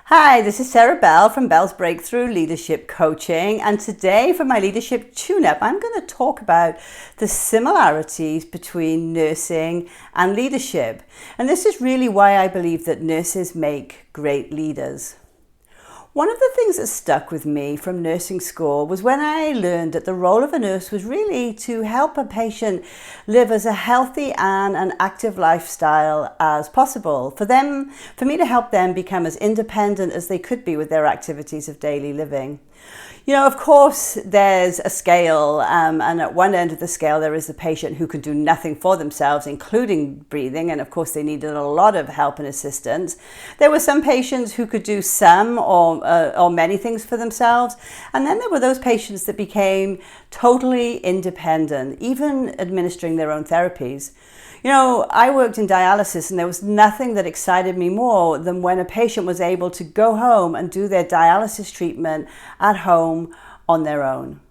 Hi, this is Sarah Bell from Bell's Breakthrough Leadership Coaching, and today for my leadership tune-up, I'm going to talk about the similarities between nursing and leadership. And this is really why I believe that nurses make great leaders. One of the things that stuck with me from nursing school was when I learned that the role of a nurse was really to help a patient live as a healthy and an active lifestyle as possible. For me to help them become as independent as they could be with their activities of daily living. You know, of course, there's a scale, and at one end of the scale, there is the patient who can do nothing for themselves, including breathing, and of course, they needed a lot of help and assistance. There were some patients who could do some or many things for themselves, and then there were those patients that became totally independent, even administering their own therapies. You know, I worked in dialysis and there was nothing that excited me more than when a patient was able to go home and do their dialysis treatment at home on their own.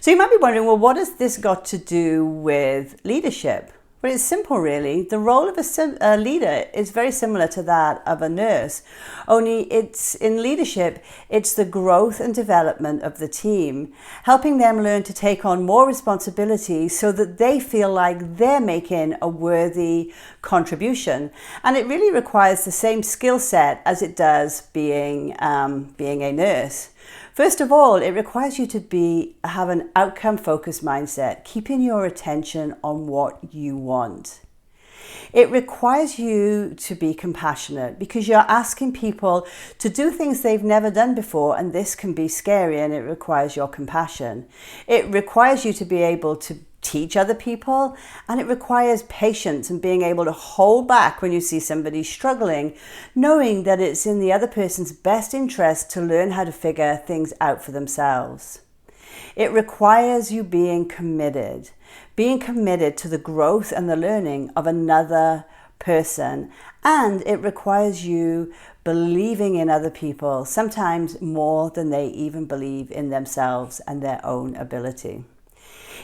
So you might be wondering, well, what has this got to do with leadership? Well, it's simple, really. The role of a leader is very similar to that of a nurse, only in leadership, it's the growth and development of the team, helping them learn to take on more responsibility so that they feel like they're making a worthy contribution. And it really requires the same skill set as it does being a nurse. First of all, it requires you to have an outcome-focused mindset, keeping your attention on what you want. It requires you to be compassionate because you're asking people to do things they've never done before, and this can be scary, and it requires your compassion. It requires you to be able to teach other people, and it requires patience and being able to hold back when you see somebody struggling, knowing that it's in the other person's best interest to learn how to figure things out for themselves. It requires you being committed to the growth and the learning of another person, and it requires you believing in other people, sometimes more than they even believe in themselves and their own ability.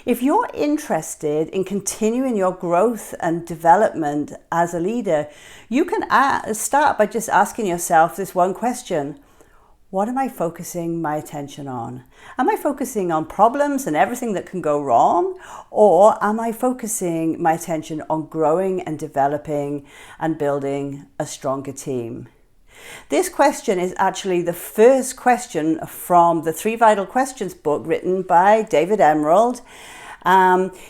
If you're interested in continuing your growth and development as a leader, you can start by just asking yourself this one question. What am I focusing my attention on? Am I focusing on problems and everything that can go wrong? Or am I focusing my attention on growing and developing and building a stronger team? This question is actually the first question from the 3 Vital Questions book written by David Emerald.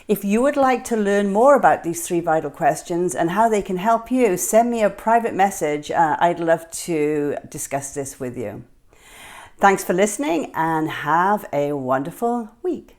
If you would like to learn more about these 3 vital questions and how they can help you, send me a private message. I'd love to discuss this with you. Thanks for listening and have a wonderful week.